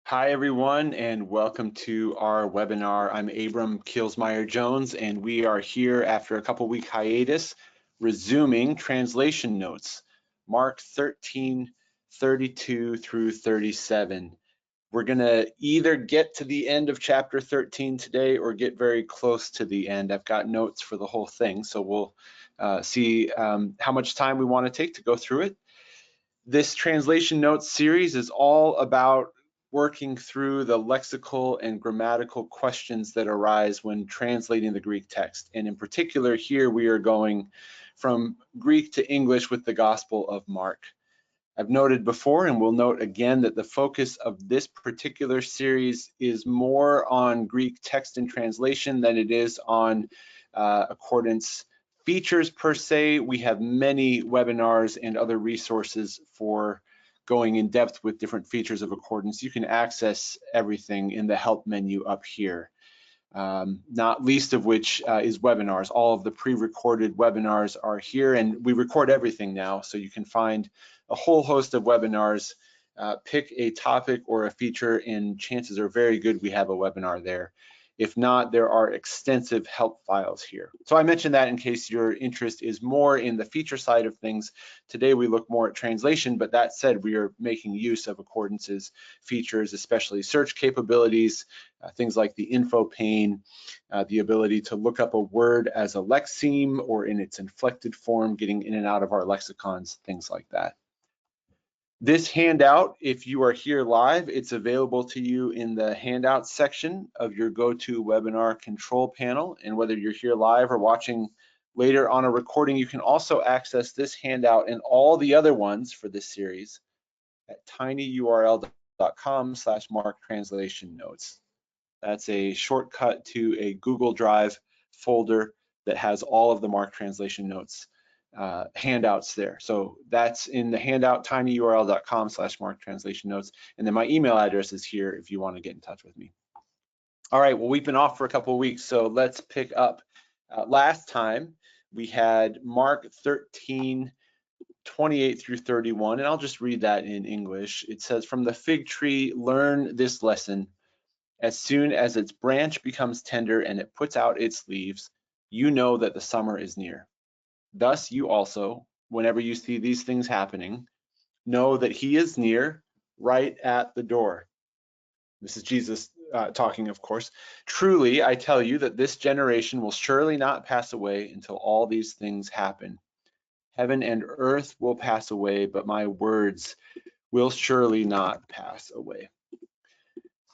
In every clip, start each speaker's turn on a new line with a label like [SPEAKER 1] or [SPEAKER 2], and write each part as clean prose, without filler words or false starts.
[SPEAKER 1] Hi, everyone, and welcome to our webinar. I'm Abram Kielsmeyer-Jones, and we are here after a couple-week hiatus, resuming translation notes, Mark 13, 32 through 37. We're going to either get to the end of chapter 13 today or get very close to the end. I've got notes for the whole thing, so we'll see how much time we want to take to go through it. This translation notes series is all about working through the lexical and grammatical questions that arise when translating the Greek text. And in particular, here we are going from Greek to English with the Gospel of Mark. I've noted before, and we'll note again, that the focus of this particular series is more on Greek text and translation than it is on accordance features per se. We have many webinars and other resources for going in depth with different features of accordance. You can access everything in the help menu up here. Not least of which is webinars. All of the pre-recorded webinars are here, and we record everything now, so you can find a whole host of webinars. Pick a topic or a feature, and chances are very good we have a webinar there. If not, there are extensive help files here. So I mentioned that in case your interest is more in the feature side of things. Today we look more at translation, but that said, we are making use of Accordance's features, especially search capabilities, things like the info pane, the ability to look up a word as a lexeme or in its inflected form, getting in and out of our lexicons, things like that. This handout, if you are here live, it's available to you in the handouts section of your GoToWebinar control panel. And whether you're here live or watching later on a recording, you can also access this handout and all the other ones for this series at tinyurl.com/marktranslationnotes. That's a shortcut to a Google Drive folder that has all of the Mark translation notes handouts there. So that's in the handout, tinyurl.com/marktranslationnotes. And then my email address is here if you want to get in touch with me. All right, well, we've been off for a couple of weeks, so let's pick up. Last time we had Mark 13, 28 through 31, and I'll just read that in English. It says, "From the fig tree, learn this lesson. As soon as its branch becomes tender and it puts out its leaves, you know that the summer is near. Thus you also, whenever you see these things happening, know that he is near, right at the door." This is Jesus talking, of course. "Truly, I tell you that this generation will surely not pass away until all these things happen. Heaven and earth will pass away, but my words will surely not pass away."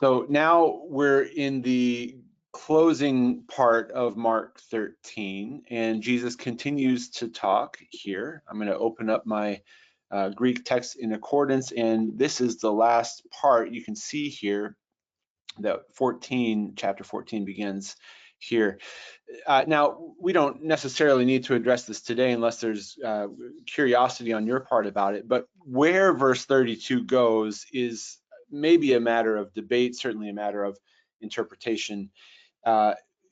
[SPEAKER 1] So now we're in the closing part of Mark 13, and Jesus continues to talk here. I'm going to open up my Greek text in accordance, and this is the last part. You can see here that chapter 14 begins here. Now, we don't necessarily need to address this today unless there's curiosity on your part about it, but where verse 32 goes is maybe a matter of debate, certainly a matter of interpretation.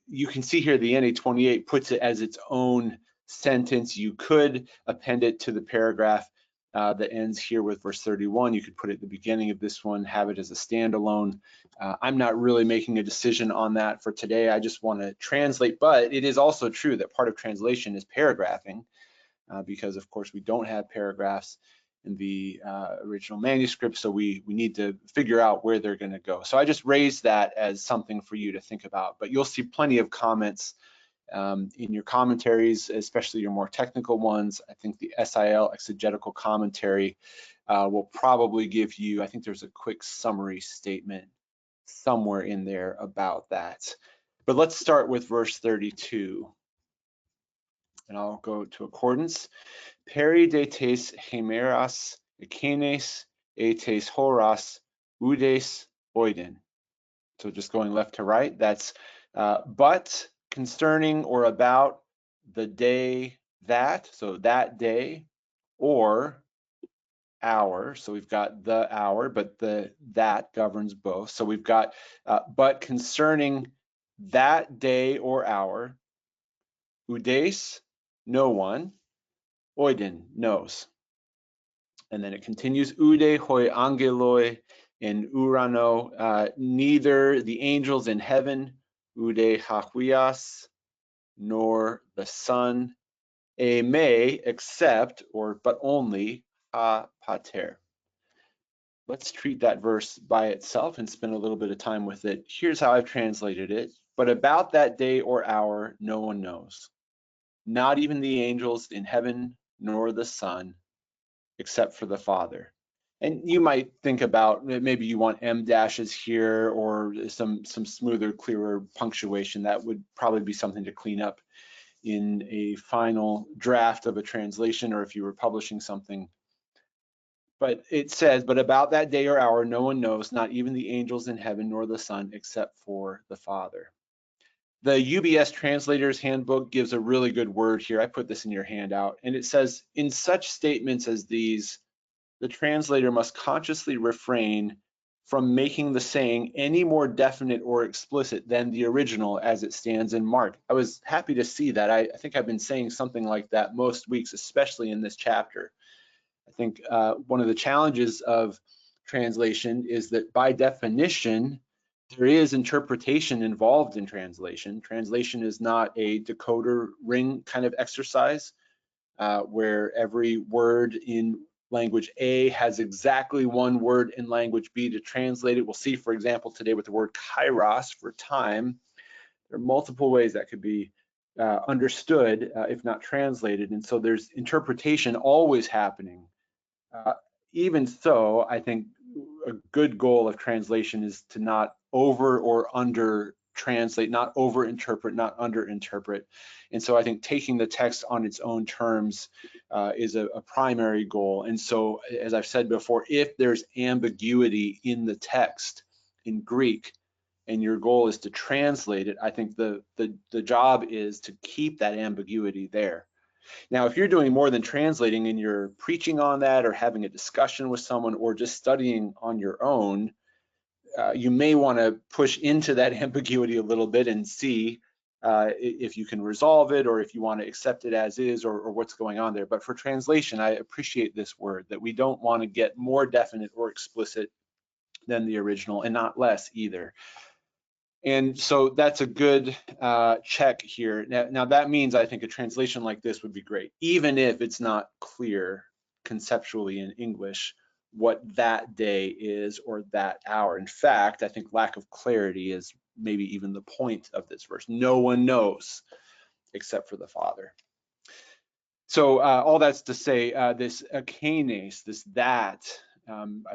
[SPEAKER 1] You can see here the NA28 puts it as its own sentence. You could append it to the paragraph that ends here with verse 31. You could put it at the beginning of this one, have it as a standalone. I'm not really making a decision on that for today. I just want to translate, but it is also true that part of translation is paragraphing, because of course we don't have paragraphs in the original manuscript, so we need to figure out where they're going to go. So I just raised that as something for you to think about, but you'll see plenty of comments in your commentaries, especially your more technical ones. I think the SIL exegetical commentary will probably give you, I think there's a quick summary statement somewhere in there about that. But let's start with verse 32. And I'll go to accordance. "Peri de tes hemeras ekenes etes horas udes oiden." So just going left to right, that's but concerning or about the day that, so that day, or hour. So we've got the hour, but the that governs both. So we've got but concerning that day or hour, oudes, no one, oiden, knows. And then it continues, oude hoi angeloi in urano, neither the angels in heaven, ude haquias, nor the Son, me, except, or but only, ha pater. Let's treat that verse by itself and spend a little bit of time with it. Here's how I've translated it. But about that day or hour, no one knows, not even the angels in heaven, nor the Son, except for the Father. And you might think about, maybe you want M dashes here or some smoother, clearer punctuation. That would probably be something to clean up in a final draft of a translation, or if you were publishing something. But it says, but about that day or hour, no one knows, not even the angels in heaven nor the Son, except for the Father. The UBS Translator's Handbook gives a really good word here. I put this in your handout, and it says, in such statements as these, the translator must consciously refrain from making the saying any more definite or explicit than the original as it stands in Mark. I was happy to see that. I think I've been saying something like that most weeks, especially in this chapter. I think one of the challenges of translation is that by definition, there is interpretation involved in translation. Translation is not a decoder ring kind of exercise where every word in language A has exactly one word in language B to translate it. We'll see, for example, today with the word kairos for time, there are multiple ways that could be understood if not translated. And so there's interpretation always happening. Even so, I think a good goal of translation is to not over or under translate, not over interpret, not under interpret. And so I think taking the text on its own terms is a primary goal. And so, as I've said before, if there's ambiguity in the text in Greek, and your goal is to translate it, I think the job is to keep that ambiguity there. Now, if you're doing more than translating and you're preaching on that or having a discussion with someone or just studying on your own, you may want to push into that ambiguity a little bit and see if you can resolve it or if you want to accept it as is or what's going on there. But for translation, I appreciate this word, that we don't want to get more definite or explicit than the original and not less either. And so that's a good check here. Now that means I think a translation like this would be great, even if it's not clear conceptually in English what that day is or that hour. In fact, I think lack of clarity is maybe even the point of this verse. No one knows except for the Father. So all that's to say, this akaines, this that,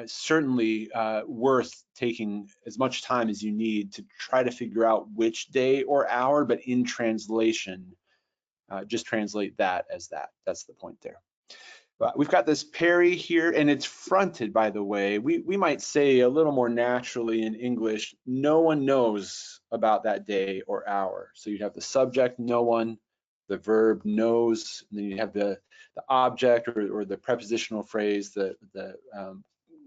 [SPEAKER 1] certainly worth taking as much time as you need to try to figure out which day or hour, but in translation, just translate that as that. That's the point there. We've got this peri here, and it's fronted, by the way. We might say a little more naturally in English, no one knows about that day or hour. So you'd have the subject, no one, the verb knows, and then you have the object or the prepositional phrase, the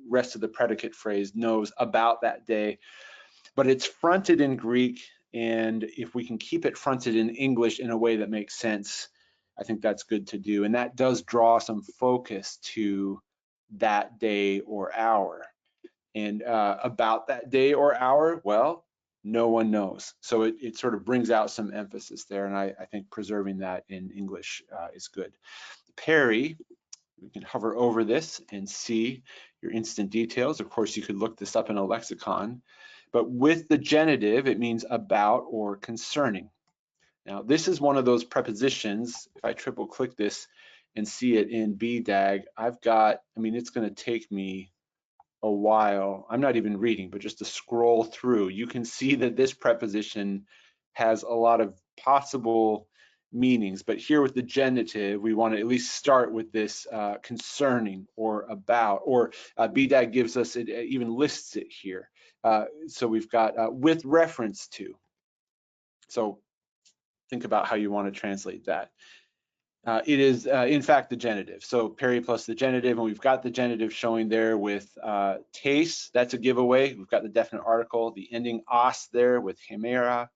[SPEAKER 1] rest of the predicate phrase knows about that day. But it's fronted in Greek, and if we can keep it fronted in English in a way that makes sense, I think that's good to do. And that does draw some focus to that day or hour. And about that day or hour, well, no one knows. So it sort of brings out some emphasis there. And I think preserving that in English is good. Peri, we can hover over this and see your instant details. Of course, you could look this up in a lexicon. But with the genitive, it means about or concerning. Now, this is one of those prepositions. If I triple click this and see it in BDAG, I've got, I mean, it's going to take me a while. I'm not even reading, but just to scroll through, you can see that this preposition has a lot of possible meanings. But here with the genitive, we want to at least start with this concerning or about, or BDAG gives us, it even lists it here. So we've got with reference to. So think about how you want to translate that. It is, in fact, the genitive. So peri plus the genitive, and we've got the genitive showing there with tes. That's a giveaway. We've got the definite article, the ending os there with hemera.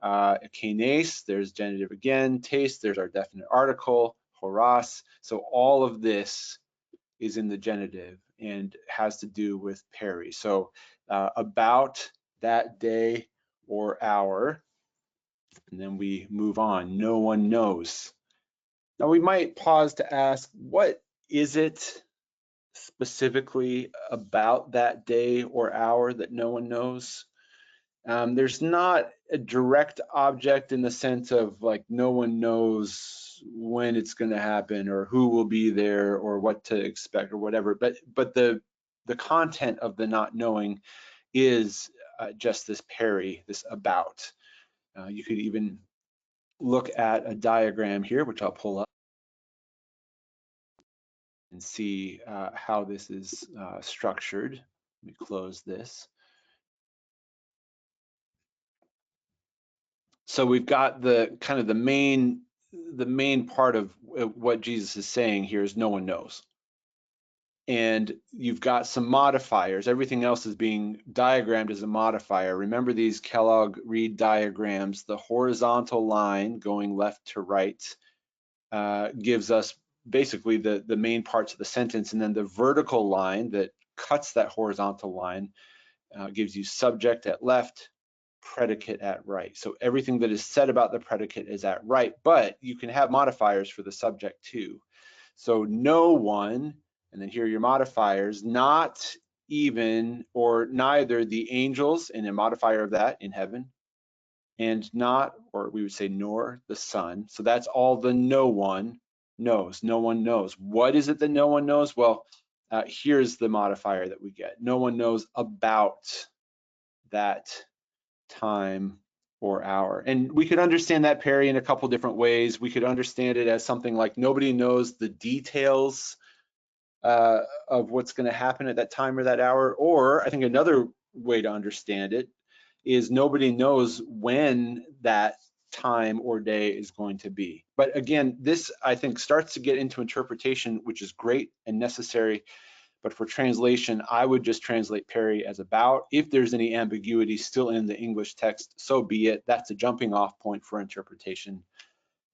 [SPEAKER 1] Akaines, there's genitive again. Tes, there's our definite article. Horos. So all of this is in the genitive and has to do with peri. So about that day or hour, and then we move on. No one knows. Now we might pause to ask, what is it specifically about that day or hour that no one knows? There's not a direct object in the sense of like no one knows when it's going to happen or who will be there or what to expect or whatever. But the content of the not knowing is just this peri, this about. You could even look at a diagram here, which I'll pull up and see how this is structured. Let me close this. So we've got the kind of the main part of what Jesus is saying here is no one knows. And you've got some modifiers. Everything else is being diagrammed as a modifier. Remember these Kellogg-Reed diagrams. The horizontal line going left to right gives us basically the main parts of the sentence, and then the vertical line that cuts that horizontal line gives you subject at left, predicate at right. So everything that is said about the predicate is at right, but you can have modifiers for the subject too. So no one, and then here are your modifiers, not even or neither the angels, and a modifier of that in heaven, and not, or we would say nor, the Son. So that's all the no one knows. No one knows. What is it that no one knows? Well, here's the modifier that we get. No one knows about that time or hour. And we could understand that, peri, in a couple different ways. We could understand it as something like nobody knows the details of what's going to happen at that time or that hour. Or I think another way to understand it is nobody knows when that time or day is going to be. But again, this I think starts to get into interpretation, which is great and necessary. But for translation, I would just translate peri as about. If there's any ambiguity still in the English text, so be it. That's a jumping off point for interpretation.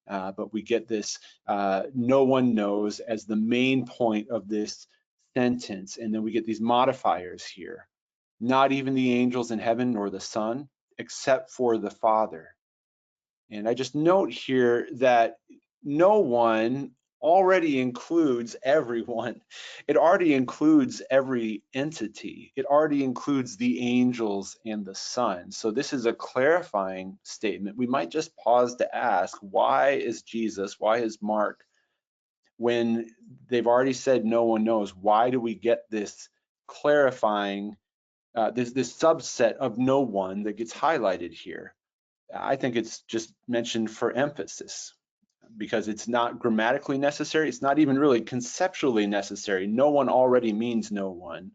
[SPEAKER 1] But we get this no one knows as the main point of this sentence. And then we get these modifiers here. Not even the angels in heaven nor the Son, except for the Father. And I just note here that no one already includes everyone. It already includes every entity. It already includes the angels and the Son. So this is a clarifying statement. We might just pause to ask, why is Jesus, why is Mark, when they've already said no one knows, why do we get this clarifying, this subset of no one that gets highlighted here? I think it's just mentioned for emphasis because it's not grammatically necessary. It's not even really conceptually necessary. No one already means no one.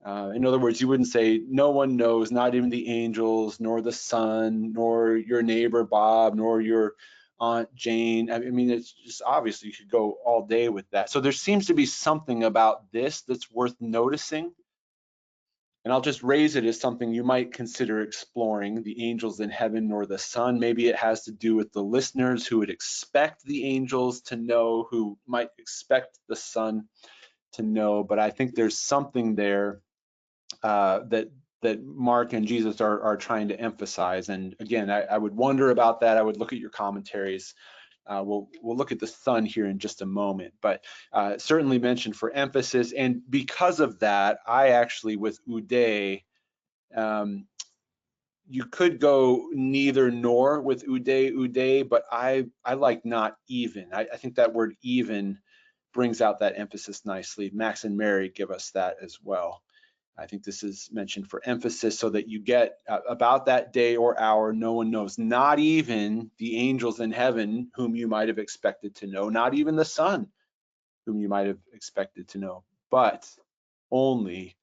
[SPEAKER 1] In other words, you wouldn't say no one knows, not even the angels, nor the Son, nor your neighbor Bob, nor your Aunt Jane. I mean, it's just obvious you could go all day with that. So there seems to be something about this that's worth noticing. And I'll just raise it as something you might consider exploring, the angels in heaven or the Son. Maybe it has to do with the listeners who would expect the angels to know, who might expect the Son to know. But I think there's something there that Mark and Jesus are trying to emphasize. And again, I would wonder about that. I would look at your commentaries. We'll look at the Son here in just a moment, but certainly mentioned for emphasis. And because of that, I actually, with Ude, you could go neither nor with Ude, but I like not even. I think that word even brings out that emphasis nicely. Max and Mary give us that as well. I think this is mentioned for emphasis so that you get about that day or hour, no one knows, not even the angels in heaven whom you might have expected to know, not even the Son whom you might have expected to know, but only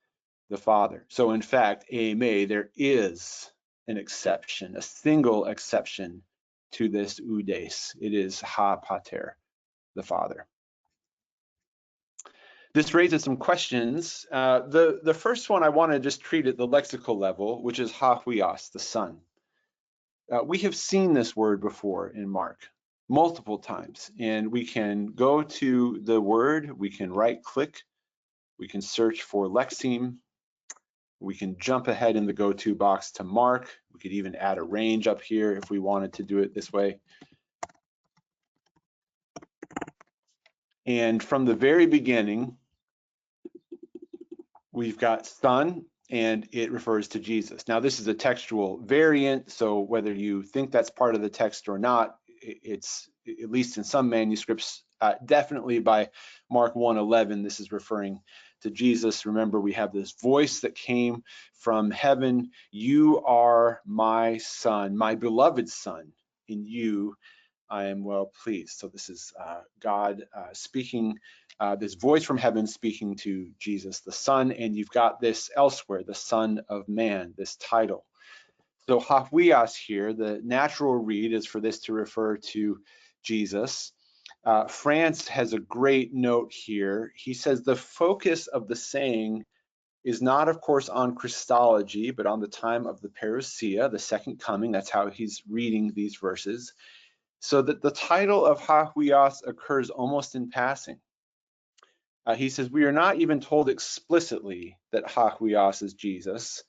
[SPEAKER 1] the Father. So in fact, AMA, there is an exception, a single exception to this oudes. It is ha pater, the Father. This raises some questions. The first one I want to just treat at the lexical level, which is ha huios, the Son. We have seen this word before in Mark. multiple times. And we can go to the word, we can right click, we can search for lexeme, we can jump ahead in the go-to box to Mark. We could even add a range up here if we wanted to do it this way. And from the very beginning, we've got Son, and it refers to Jesus. Now, this is a textual variant, so whether you think that's part of the text or not, it's, at least in some manuscripts, definitely by Mark 1:11, this is referring to Jesus. Remember, we have this voice that came from heaven. You are my Son, my beloved Son. In you I am well pleased. So this is God speaking, this voice from heaven speaking to Jesus the Son, and you've got this elsewhere, the Son of Man, this title. So Hahuios here, the natural read is for this to refer to Jesus. France has a great note here. He says the focus of the saying is not, of course, on Christology, but on the time of the parousia, the second coming. That's how he's reading these verses. So that the title of Hahuios occurs almost in passing. He says, we are not even told explicitly that Hahuios is Jesus,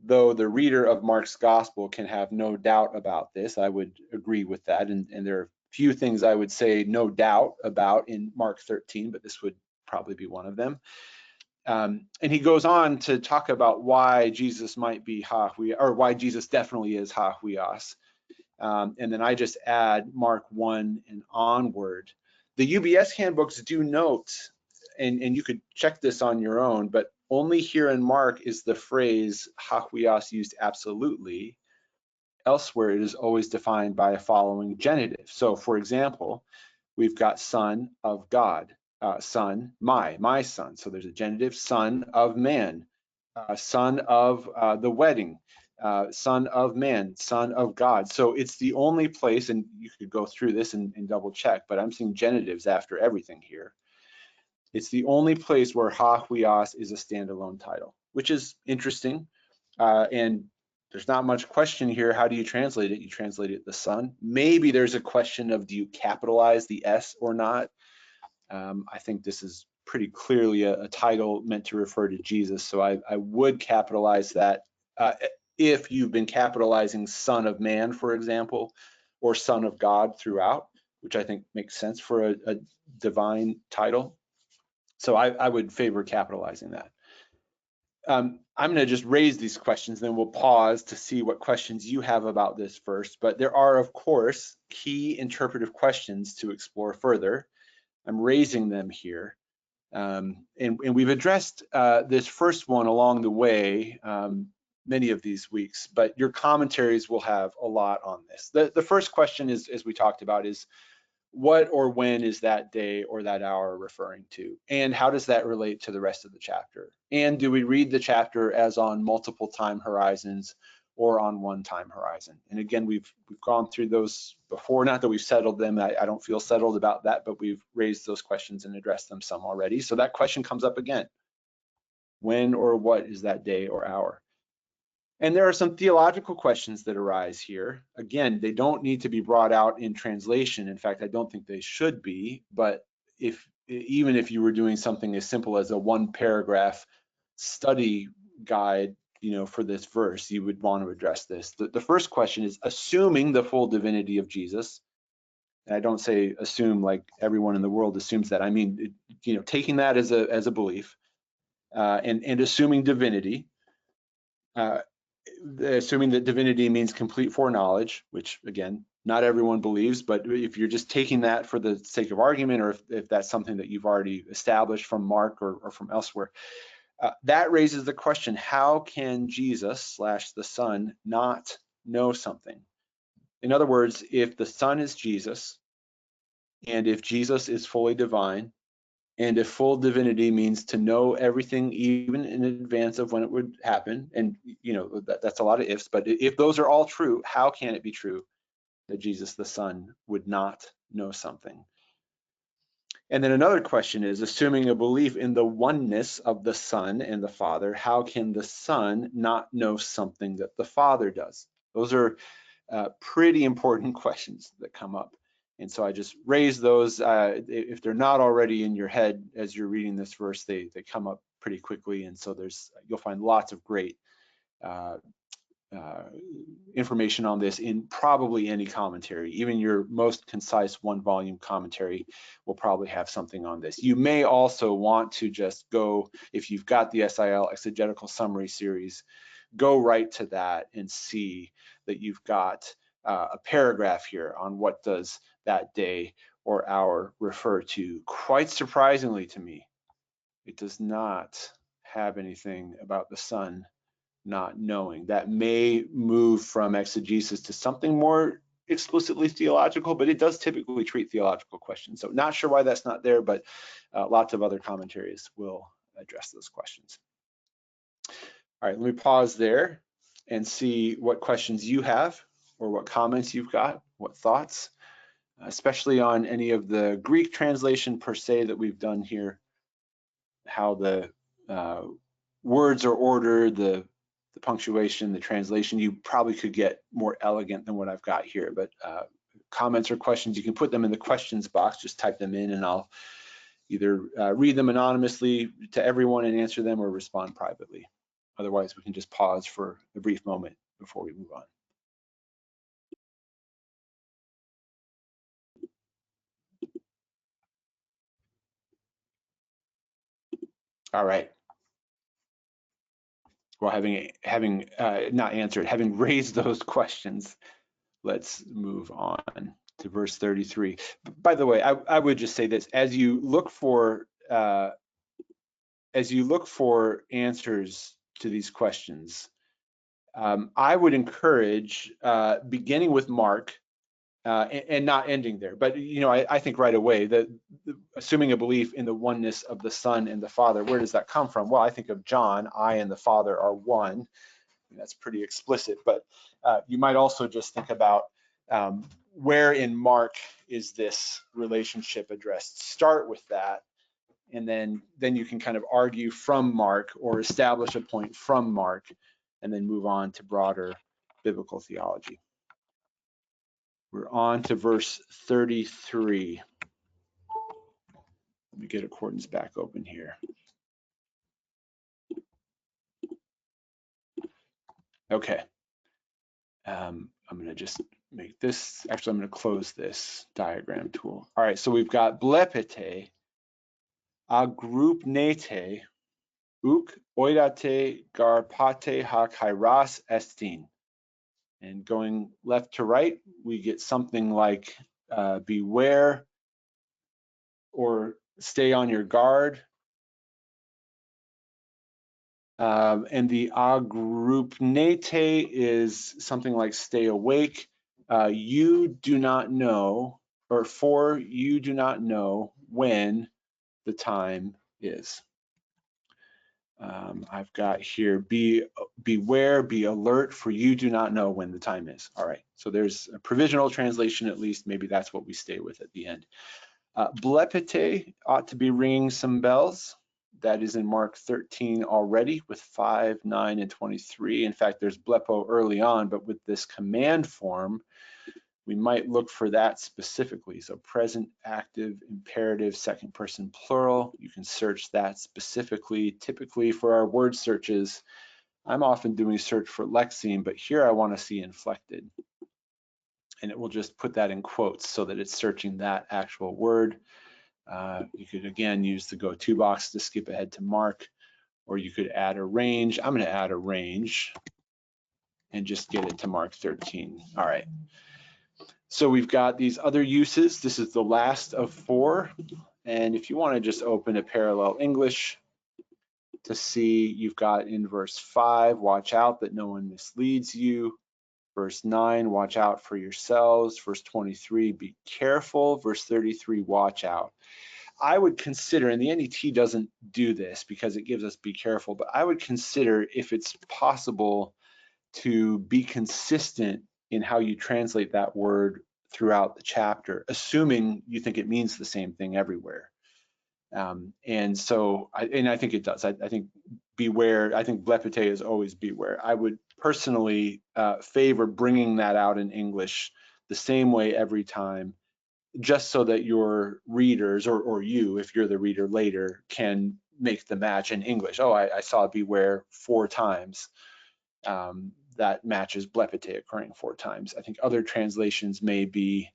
[SPEAKER 1] though the reader of Mark's gospel can have no doubt about this. I would agree with that. And there are few things I would say no doubt about in Mark 13, but this would probably be one of them. And he goes on to talk about why Jesus might be Hahuios, or why Jesus definitely is Hahuios. And then I just add Mark 1 and onward. The UBS handbooks do note, and you could check this on your own, but only here in Mark is the phrase Hahuios used absolutely. Elsewhere, it is always defined by a following genitive. So for example, we've got Son of God, Son, my Son. So there's a genitive, Son of Man, Son of the wedding, Son of Man, Son of God. So it's the only place, and you could go through this and double check, but I'm seeing genitives after everything here. It's the only place where Hahuios is a standalone title, which is interesting. And there's not much question here. How do you translate it? You translate it the Son. Maybe there's a question of, do you capitalize the S or not? I think this is pretty clearly a title meant to refer to Jesus, so I would capitalize that. If you've been capitalizing Son of Man, for example, or Son of God throughout, which I think makes sense for a divine title. So I would favor capitalizing that. I'm going to just raise these questions, then we'll pause to see what questions you have about this first. But there are, of course, key interpretive questions to explore further. I'm raising them here. And we've addressed this first one along the way, many of these weeks, but your commentaries will have a lot on this. The first question is, as we talked about, is what or when is that day or that hour referring to? And how does that relate to the rest of the chapter? And do we read the chapter as on multiple time horizons or on one time horizon? And again, we've gone through those before, not that we've settled them. I don't feel settled about that, but we've raised those questions and addressed them some already. So that question comes up again. When or what is that day or hour? And there are some theological questions that arise here. Again, they don't need to be brought out in translation. In fact, I don't think they should be, but even if you were doing something as simple as a one paragraph study guide, for this verse, you would want to address this. The first question is, assuming the full divinity of Jesus, and I don't say assume like everyone in the world assumes that. I mean, taking that as a belief, and assuming divinity, assuming that divinity means complete foreknowledge, which again, not everyone believes, but if you're just taking that for the sake of argument, or if that's something that you've already established from Mark or from elsewhere, that raises the question, how can Jesus / the Son not know something? In other words, if the Son is Jesus, and if Jesus is fully divine, and if full divinity means to know everything even in advance of when it would happen, and that's a lot of ifs, but if those are all true, how can it be true that Jesus the Son would not know something? And then another question is, assuming a belief in the oneness of the Son and the Father, how can the Son not know something that the Father does? Those are pretty important questions that come up. And so I just raise those. If they're not already in your head as you're reading this verse, they come up pretty quickly. And so you'll find lots of great information on this in probably any commentary. Even your most concise one-volume commentary will probably have something on this. You may also want to just go, if you've got the SIL Exegetical Summary Series, go right to that and see that you've got a paragraph here on what does that day or hour refer to. Quite surprisingly to me, it does not have anything about the sun not knowing. That may move from exegesis to something more explicitly theological, but it does typically treat theological questions. So not sure why that's not there, but lots of other commentaries will address those questions. All right, let me pause there and see what questions you have or what comments you've got, what thoughts, especially on any of the Greek translation per se that we've done here, how the words are ordered, the punctuation, the translation. You probably could get more elegant than what I've got here, but comments or questions, you can put them in the questions box, just type them in and I'll either read them anonymously to everyone and answer them or respond privately. Otherwise, we can just pause for a brief moment before we move on. All right. Well, having not answered, having raised those questions, let's move on to verse 33. By the way, I would just say this: as you look for answers to these questions, I would encourage beginning with Mark and not ending there. But I think right away that assuming a belief in the oneness of the Son and the Father, where does that come from? Well, I think of John, I and the Father are one. That's pretty explicit, but you might also just think about where in Mark is this relationship addressed. Start with that, and then you can kind of argue from Mark or establish a point from Mark, and then move on to broader biblical theology. We're on to verse 33. Let me get Accordance back open here. Okay. I'm going to just make this, actually, I'm going to close this diagram tool. All right, so we've got blepete, agroup-nete, uk oidate garpate ha kairos estin. And going left to right, we get something like beware or stay on your guard. And the agroup-nete is something like stay awake. You do not know, or for you do not know when the time is. I've got here, beware, be alert, for you do not know when the time is. All right, so there's a provisional translation, at least. Maybe that's what we stay with at the end. Blepete ought to be ringing some bells. That is in Mark 13 already with 5, 9, and 23. In fact, there's blepo early on, but with this command form, we might look for that specifically. So present, active, imperative, second person plural. You can search that specifically. Typically for our word searches, I'm often doing search for lexeme, but here I want to see inflected. And it will just put that in quotes so that it's searching that actual word. You could, again, use the go to box to skip ahead to Mark, or you could add a range. I'm going to add a range and just get it to Mark 13. All right. So we've got these other uses. This is the last of 4. And if you want to just open a parallel English to see, you've got in verse 5, watch out that no one misleads you. Verse 9, watch out for yourselves. Verse 23, be careful. Verse 33, watch out. I would consider, and the NET doesn't do this because it gives us be careful, but I would consider if it's possible to be consistent in how you translate that word throughout the chapter, assuming you think it means the same thing everywhere. And so, I think it does. I think beware, I think blepete is always beware. I would personally favor bringing that out in English the same way every time, just so that your readers, or you, if you're the reader later, can make the match in English. Oh, I saw beware 4 times. That matches blepete occurring 4 times. I think other translations may be,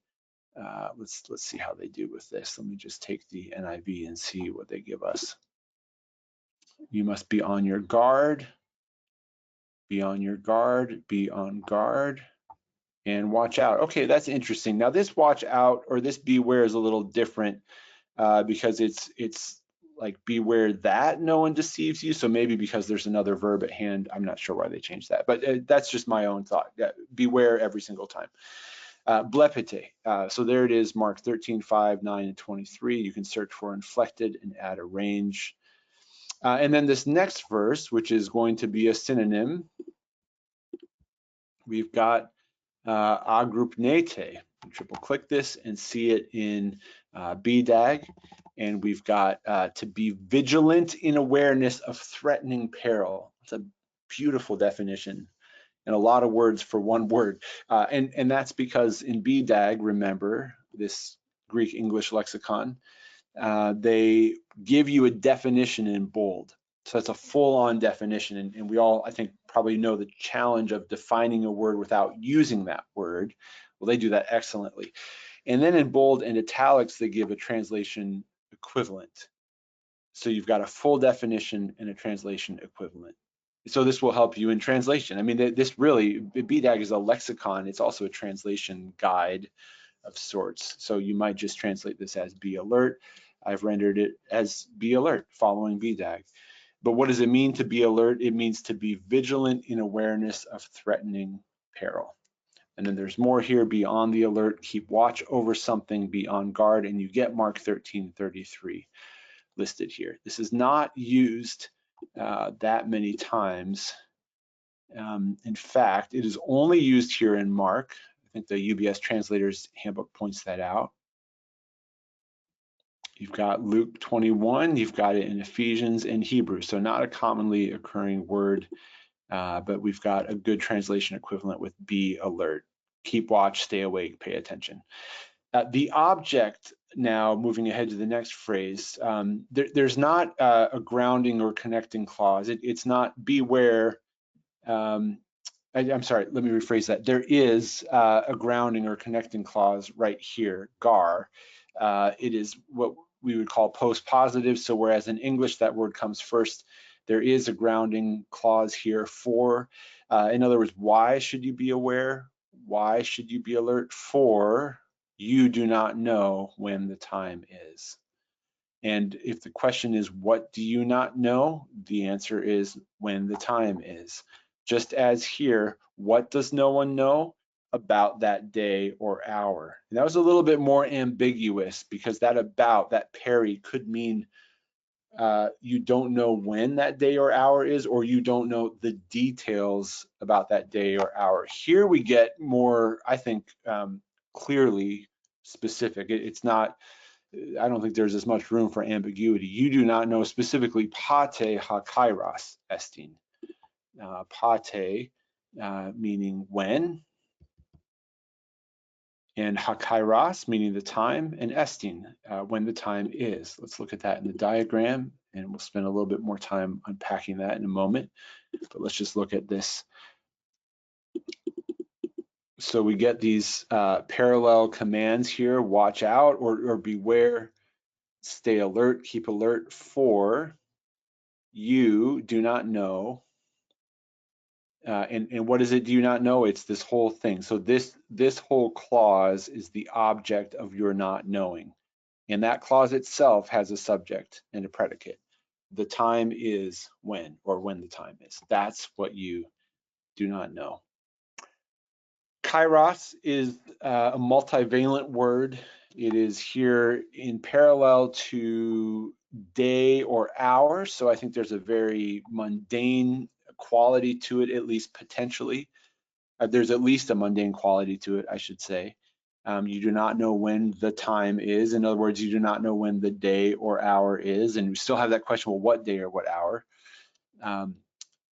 [SPEAKER 1] let's see how they do with this. Let me just take the NIV and see what they give us. You must be on your guard, be on your guard, be on guard, and watch out. Okay, that's interesting. Now this watch out, or this beware, is a little different because it's like beware that no one deceives you. So maybe because there's another verb at hand, I'm not sure why they changed that, but that's just my own thought. Beware every single time. Blepete, so there it is, Mark 13, 5, 9, and 23. You can search for inflected and add a range. And then this next verse, which is going to be a synonym, we've got aggrupnete. Triple click this and see it in BDAG. And we've got to be vigilant in awareness of threatening peril. It's a beautiful definition and a lot of words for one word. And that's because in BDAG, remember, this Greek English lexicon, they give you a definition in bold. So it's a full-on definition. And we all, I think, probably know the challenge of defining a word without using that word. Well, they do that excellently. And then in bold and italics, they give a translation equivalent. So you've got a full definition and a translation equivalent. So this will help you in translation. I mean, this really, BDAG is a lexicon. It's also a translation guide of sorts. So you might just translate this as be alert. I've rendered it as be alert following BDAG. But what does it mean to be alert? It means to be vigilant in awareness of threatening peril. And then there's more here, be on the alert, keep watch over something, be on guard, and you get Mark 13:33 listed here. This is not used that many times. In fact, it is only used here in Mark. I think the UBS Translator's Handbook points that out. You've got Luke 21, you've got it in Ephesians and Hebrews, so not a commonly occurring word, but we've got a good translation equivalent with be alert. Keep watch, stay awake, pay attention. The object, now moving ahead to the next phrase, there's not a grounding or connecting clause. It's not beware. I'm sorry, let me rephrase that. There is a grounding or connecting clause right here, gar. It is what we would call post-positive. So whereas in English that word comes first, there is a grounding clause here for, in other words, why should you be aware? Why should you be alert? For you do not know when the time is. And if the question is, what do you not know? The answer is when the time is. Just as here, what does no one know about that day or hour? And that was a little bit more ambiguous because that about, that peri, could mean you don't know when that day or hour is, or you don't know the details about that day or hour. Here we get more, I think, clearly specific. It's not, I don't think there's as much room for ambiguity. You do not know specifically pate ha kairos estin. Pate meaning when, and ha kairos meaning the time, and estin, when the time is. Let's look at that in the diagram, and we'll spend a little bit more time unpacking that in a moment. But let's just look at this. So we get these parallel commands here: watch out or beware, stay alert, keep alert, for you do not know. And what is it do you not know? It's this whole thing. So this whole clause is the object of your not knowing. And that clause itself has a subject and a predicate. The time is when, or when the time is. That's what you do not know. Kairos is a multivalent word. It is here in parallel to day or hour. So I think there's a very mundane quality to it, at least potentially. There's at least a mundane quality to it, I should say. You do not know when the time is. In other words, you do not know when the day or hour is. And we still have that question, well, what day or what hour?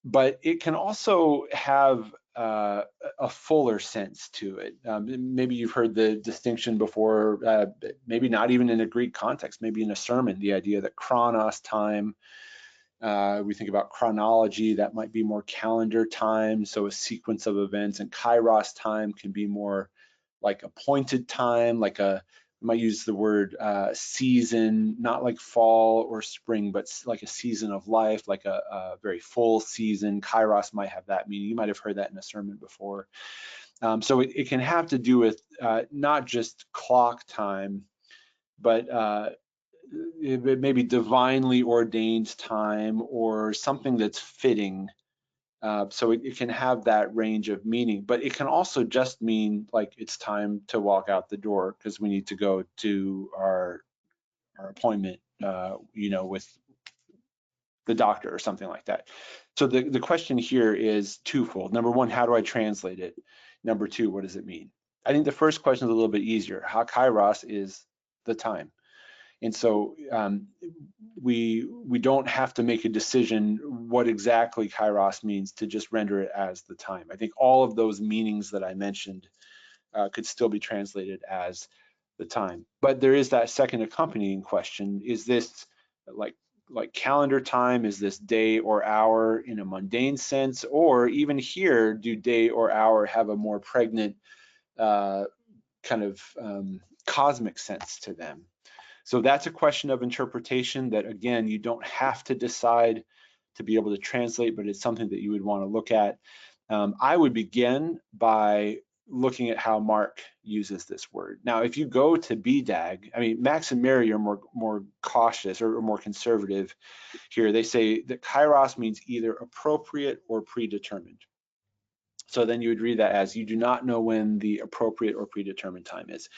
[SPEAKER 1] But it can also have a fuller sense to it. Maybe you've heard the distinction before, maybe not even in a Greek context, maybe in a sermon, the idea that chronos, time, we think about chronology, that might be more calendar time, so a sequence of events, and kairos time can be more like appointed time, like I might use the word season, not like fall or spring, but like a season of life, like a very full season. Kairos might have that meaning. You might have heard that in a sermon before. So it can have to do with not just clock time, but it may be divinely ordained time or something that's fitting. So it can have that range of meaning, but it can also just mean like it's time to walk out the door because we need to go to our appointment, with the doctor or something like that. So the question here is twofold. Number one, how do I translate it? Number two, what does it mean? I think the first question is a little bit easier. Kairos is the time. And so we don't have to make a decision what exactly kairos means to just render it as the time. I think all of those meanings that I mentioned could still be translated as the time. But there is that second accompanying question. Is this like calendar time? Is this day or hour in a mundane sense? Or even here, do day or hour have a more pregnant kind of cosmic sense to them? So that's a question of interpretation that, again, you don't have to decide to be able to translate, but it's something that you would want to look at. I would begin by looking at how Mark uses this word. Now, if you go to BDAG, I mean, Max and Mary are more cautious or more conservative here. They say that kairos means either appropriate or predetermined. So then you would read that as you do not know when the appropriate or predetermined time is.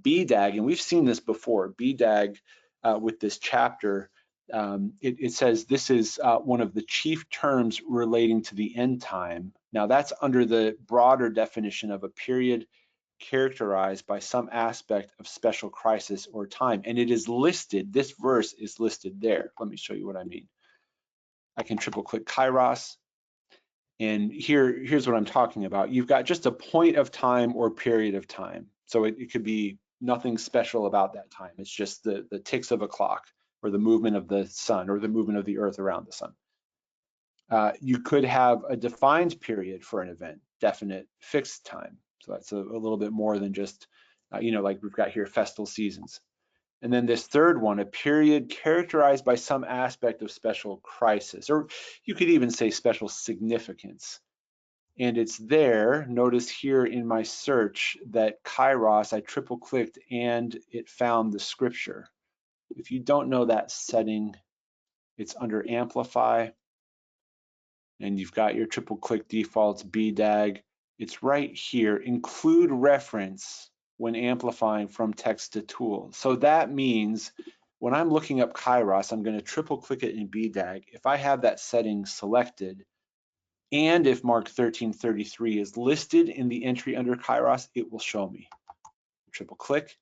[SPEAKER 1] BDAG, and we've seen this before, BDAG with this chapter, it says this is one of the chief terms relating to the end time. Now that's under the broader definition of a period characterized by some aspect of special crisis or time. And it is listed, this verse is listed there. Let me show you what I mean. I can triple click Kairos. And here's what I'm talking about. You've got just a point of time or period of time. So it could be nothing special about that time. It's just the ticks of a clock or the movement of the sun or the movement of the earth around the sun. You could have a defined period for an event, definite fixed time. So that's a little bit more than just, like we've got here, festal seasons. And then this third one, a period characterized by some aspect of special crisis, or you could even say special significance. And it's there, notice here in my search that Kairos, I triple clicked and it found the scripture. If you don't know that setting, it's under Amplify, and you've got your triple click defaults, BDAG. It's right here, include reference when amplifying from text to tool. So that means when I'm looking up Kairos, I'm going to triple click it in BDAG. If I have that setting selected, and if Mark 13:33 is listed in the entry under Kairos, it will show me. Triple click,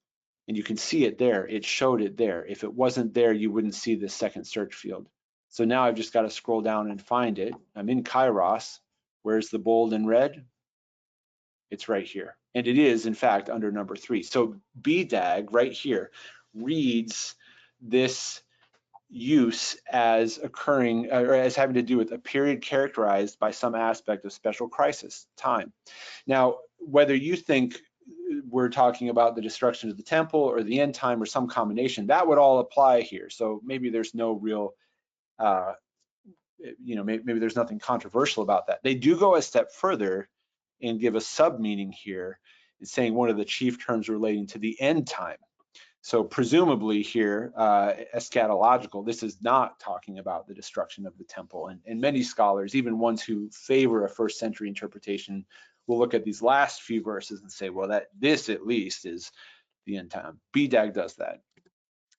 [SPEAKER 1] and you can see it there. It showed it there. If it wasn't there, you wouldn't see the second search field. So now I've just got to scroll down and find it. I'm in Kairos. Where's the bold and red? It's right here. And it is, in fact, under number 3. So BDAG right here reads this use as occurring or as having to do with a period characterized by some aspect of special crisis time. Now, whether you think we're talking about the destruction of the temple or the end time or some combination, that would all apply here. So maybe there's no real, maybe there's nothing controversial about that. They do go a step further and give a sub-meaning here. It's saying one of the chief terms relating to the end time. So presumably here, eschatological, this is not talking about the destruction of the temple. And many scholars, even ones who favor a first century interpretation, will look at these last few verses and say, well, this at least is the end time. BDAG does that.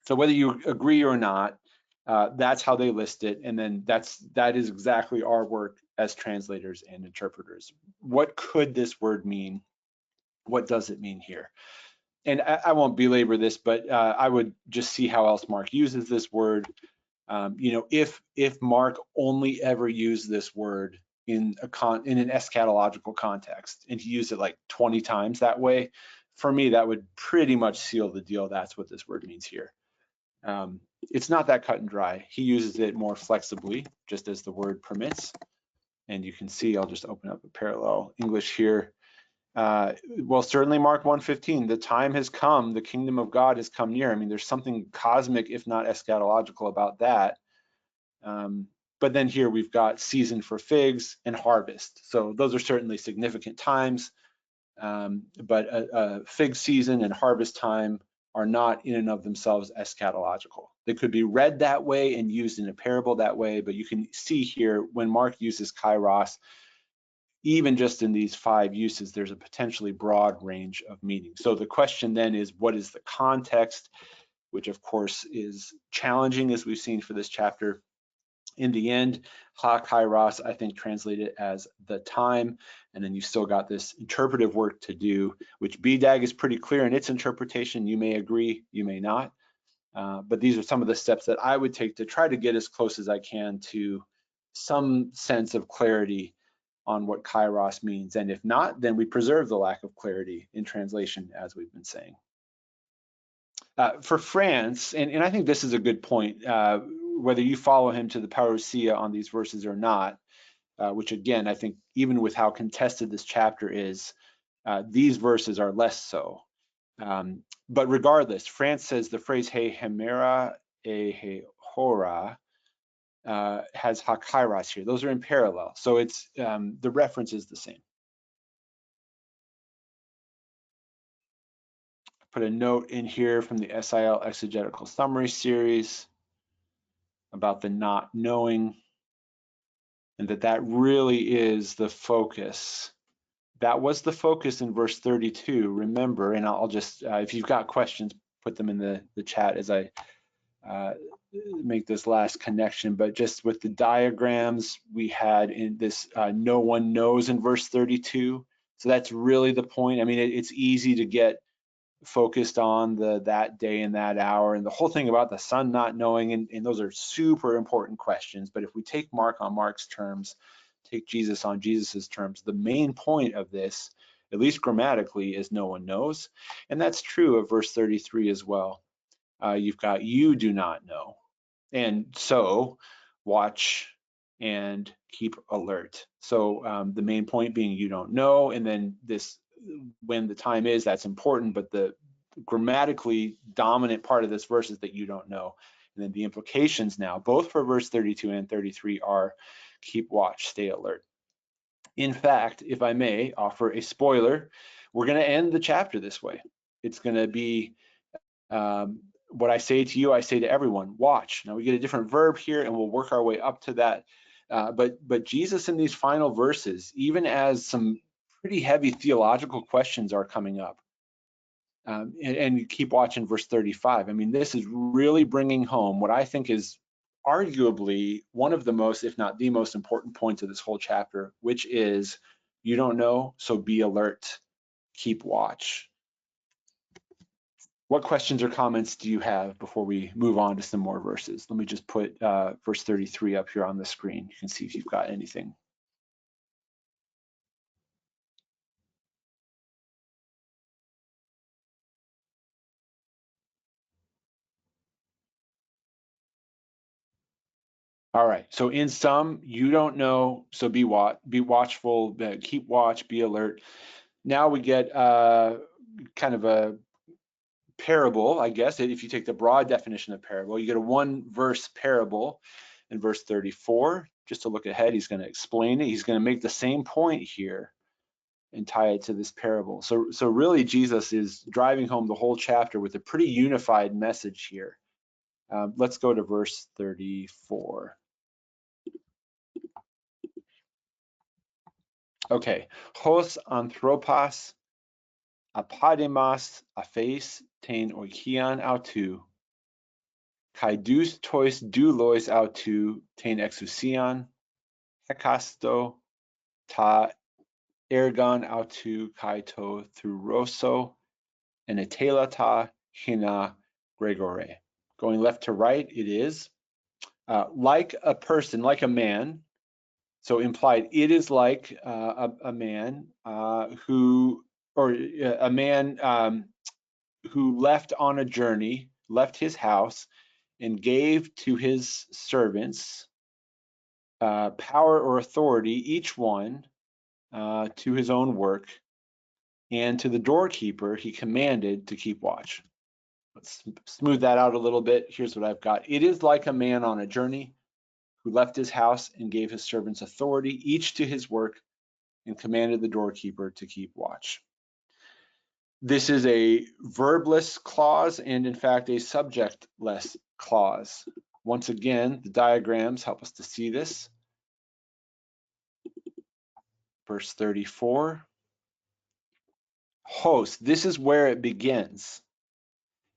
[SPEAKER 1] So whether you agree or not, that's how they list it. And then that is exactly our work as translators and interpreters. What could this word mean? What does it mean here? And I won't belabor this, but I would just see how else Mark uses this word. If Mark only ever used this word in an eschatological context, and he used it like 20 times that way. For me, that would pretty much seal the deal. That's what this word means here. It's not that cut and dry. He uses it more flexibly, just as the word permits. And you can see, I'll just open up a parallel English here. Well, certainly Mark 1:15, the time has come, the kingdom of God has come near. I mean, there's something cosmic, if not eschatological, about that. But then here we've got season for figs and harvest. So those are certainly significant times, but a fig season and harvest time are not in and of themselves eschatological. They could be read that way and used in a parable that way, but you can see here when Mark uses kairos, even just in these 5 uses, there's a potentially broad range of meaning. So the question then is, what is the context, which of course is challenging, as we've seen for this chapter. In the end, ha kairos, I think, translated as the time, and then you still got this interpretive work to do, which BDAG is pretty clear in its interpretation. You may agree, you may not, but these are some of the steps that I would take to try to get as close as I can to some sense of clarity on what kairos means, and if not, then we preserve the lack of clarity in translation, as we've been saying. For France, and I think this is a good point, whether you follow him to the parousia on these verses or not, which again, I think even with how contested this chapter is, these verses are less so. But regardless, France says the phrase he hemera e he hora has ha kairos here. Those are in parallel, so it's the reference is the same. Put a note in here from the SIL Exegetical Summary Series about the not knowing, and that really is the focus. That was the focus in verse 32, remember, and I'll just, if you've got questions, put them in the chat as I make this last connection. But just with the diagrams we had in this, no one knows in verse 32. So that's really the point. I mean, it's easy to get focused on that day and that hour and the whole thing about the sun not knowing, and those are super important questions. But if we take Mark on Mark's terms, take Jesus on Jesus's terms, the main point of this, at least grammatically, is no one knows. And that's true of verse 33 as well. You've got you do not know, and so watch and keep alert. So the main point being you don't know, and then this when the time is, that's important, but the grammatically dominant part of this verse is that you don't know. And then the implications now, both for verse 32 and 33, are keep watch, stay alert. In fact, if I may offer a spoiler, we're going to end the chapter this way. It's going to be what I say to you, I say to everyone, watch. Now we get a different verb here, and we'll work our way up to that. But Jesus in these final verses, even as some pretty heavy theological questions are coming up, and keep watching verse 35. I mean, this is really bringing home what I think is arguably one of the most, if not the most important points of this whole chapter, which is you don't know, so be alert, keep watch. What questions or comments do you have before we move on to some more verses? Let me just put verse 33 up here on the screen. You can see if you've got anything. All right, so in sum, you don't know, so be watchful, keep watch, be alert. Now we get kind of a parable, I guess. If you take the broad definition of parable, you get a 1-verse parable in verse 34. Just to look ahead, he's going to explain it. He's going to make the same point here and tie it to this parable. So really, Jesus is driving home the whole chapter with a pretty unified message here. Let's go to verse 34. Okay, hos anthropos apadimas aphes tein oikian autou, kai dous tois doulois autou tein exousian, hekasto ta ergon autou kai to thuroso, and atelata hina gregore. Going left to right, it is like a person, like a man, So implied, it is like a man who left on a journey, left his house, and gave to his servants power or authority, each one to his own work, and to the doorkeeper he commanded to keep watch. Let's smooth that out a little bit. Here's what I've got. It is like a man on a journey who left his house and gave his servants authority, each to his work, and commanded the doorkeeper to keep watch. This is a verbless clause and, in fact, a subjectless clause. Once again, the diagrams help us to see this. Verse 34. Host, this is where it begins.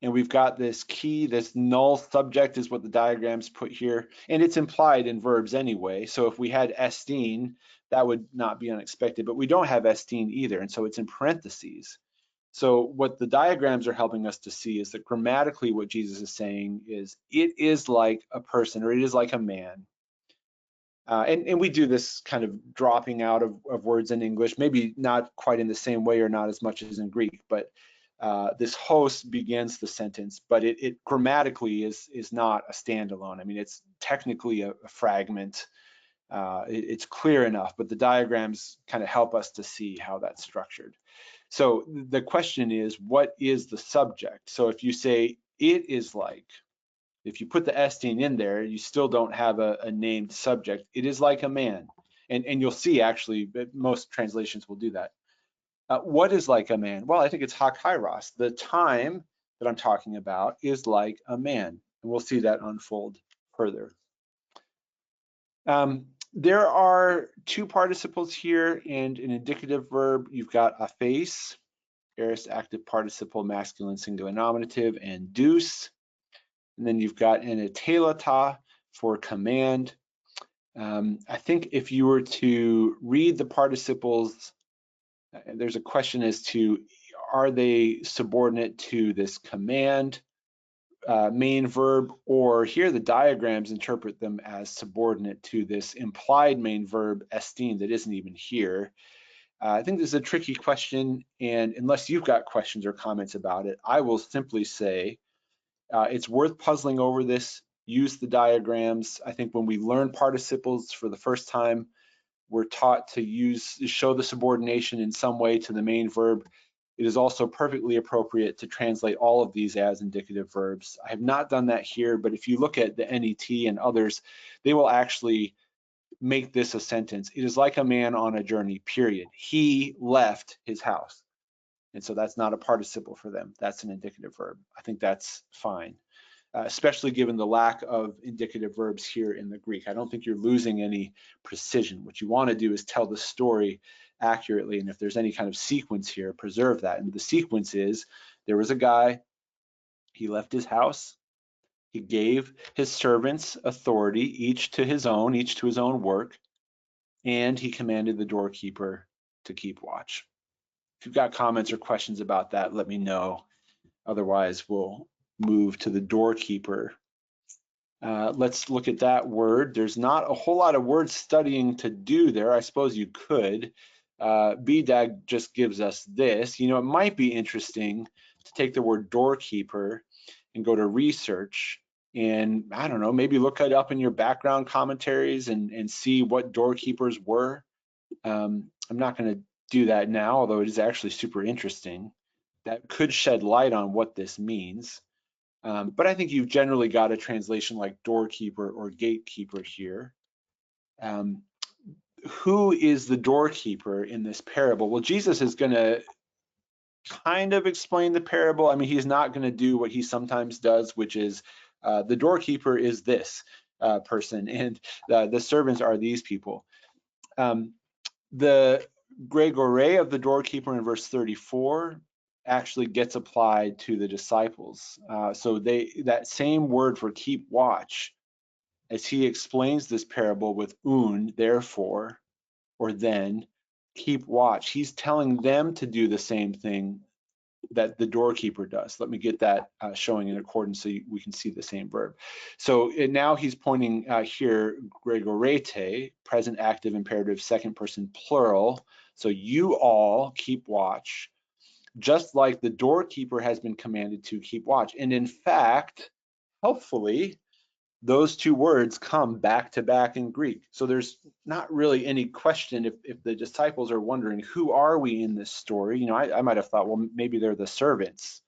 [SPEAKER 1] And we've got this key, this null subject is what the diagrams put here, and it's implied in verbs anyway. So if we had estin, that would not be unexpected, but we don't have estin either, and so it's in parentheses. So what the diagrams are helping us to see is that grammatically what Jesus is saying is it is like a person, or it is like a man. And we do this kind of dropping out of words in English, maybe not quite in the same way or not as much as in Greek, but this host begins the sentence, but it grammatically is not a standalone. I mean, it's technically a fragment. It's clear enough, but the diagrams kind of help us to see how that's structured. So the question is, what is the subject? So if you say it is like, if you put the estin in there, you still don't have a named subject. It is like a man. And you'll see actually, most translations will do that. What is like a man? Well, I think it's hakairos. The time that I'm talking about is like a man. And we'll see that unfold further. There are two participles here and an indicative verb. You've got aphes, aorist active participle, masculine singular nominative, and deus. And then you've got an atelata for command. I think if you were to read the participles, there's a question as to, are they subordinate to this command main verb, or here the diagrams interpret them as subordinate to this implied main verb estin that isn't even here. I think this is a tricky question, and unless you've got questions or comments about it, I will simply say it's worth puzzling over this. Use the diagrams. I think when we learn participles for the first time, we're taught to show the subordination in some way to the main verb. It is also perfectly appropriate to translate all of these as indicative verbs. I have not done that here, but if you look at the NET and others, they will actually make this a sentence. It is like a man on a journey, period. He left his house. And so that's not a participle for them. That's an indicative verb. I think that's fine, especially given the lack of indicative verbs here in the Greek. I don't think you're losing any precision. What you want to do is tell the story accurately, and if there's any kind of sequence here, preserve that. And the sequence is, there was a guy, he left his house, he gave his servants authority, each to his own work, and he commanded the doorkeeper to keep watch. If you've got comments or questions about that, let me know. Otherwise, we'll move to the doorkeeper. Let's look at that word. There's not a whole lot of word studying to do there. I suppose you could. BDAG just gives us this. You know, it might be interesting to take the word doorkeeper and go to research and, I don't know, maybe look it up in your background commentaries and see what doorkeepers were. I'm not going to do that now, although it is actually super interesting. That could shed light on what this means. But I think you've generally got a translation like doorkeeper or gatekeeper here. Who is the doorkeeper in this parable? Well, Jesus is going to kind of explain the parable. I mean, he's not going to do what he sometimes does, which is the doorkeeper is this person, and the servants are these people. The Gregore of the doorkeeper in verse 34 actually gets applied to the disciples. So that same word for keep watch, as he explains this parable with therefore, or then, keep watch. He's telling them to do the same thing that the doorkeeper does. Let me get that showing in accordance so we can see the same verb. So now he's pointing here, gregorete, present active imperative, second person plural. So you all keep watch, just like the doorkeeper has been commanded to keep watch. And in fact, helpfully, those two words come back to back in Greek. So there's not really any question if the disciples are wondering, who are we in this story? You know, I might have thought, well, maybe they're the servants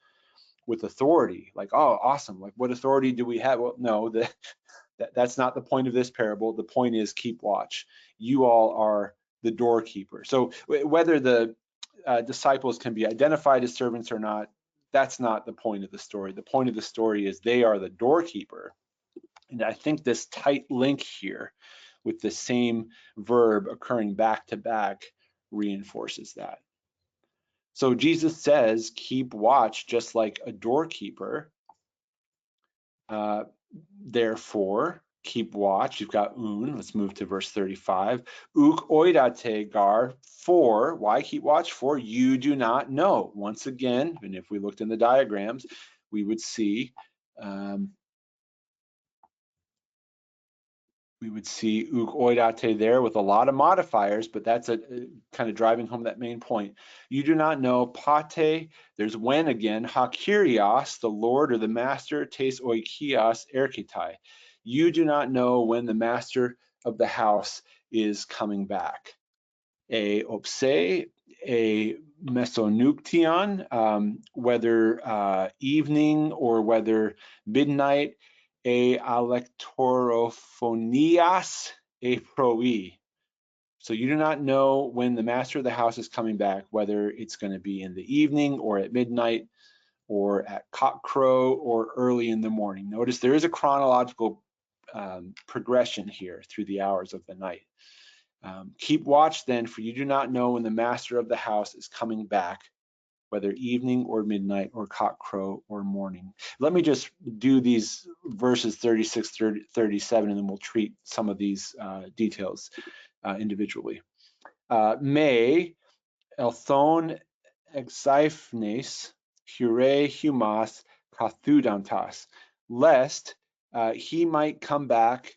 [SPEAKER 1] with authority. Like, oh, awesome. Like, what authority do we have? Well, no, that's not the point of this parable. The point is keep watch. You all are the doorkeeper. So whether the disciples can be identified as servants or not, that's not the point of the story. The point of the story is they are the doorkeeper. And I think this tight link here with the same verb occurring back to back reinforces that. So Jesus says, keep watch just like a doorkeeper. Therefore, keep watch. You've got un. Let's move to verse 35. Uk oidate gar, for, why keep watch? For you do not know. Once again, and if we looked in the diagrams, we would see uk oidate there with a lot of modifiers, but that's a kind of driving home that main point. You do not know, pate, there's when again, hakirios, the Lord or the master, tes oikios erkitai. You do not know when the master of the house is coming back. A opse, a mesonuktion, whether evening or whether midnight, e alektorophonias e proi. So you do not know when the master of the house is coming back, whether it's going to be in the evening or at midnight or at cockcrow or early in the morning. Notice there is a chronological progression here through the hours of the night. Keep watch then, for you do not know when the master of the house is coming back, whether evening or midnight or cockcrow or morning. Let me just do these verses 36, 37, and then we'll treat some of these details individually. Me elthon exipnes hure humas kathudantas, lest he might come back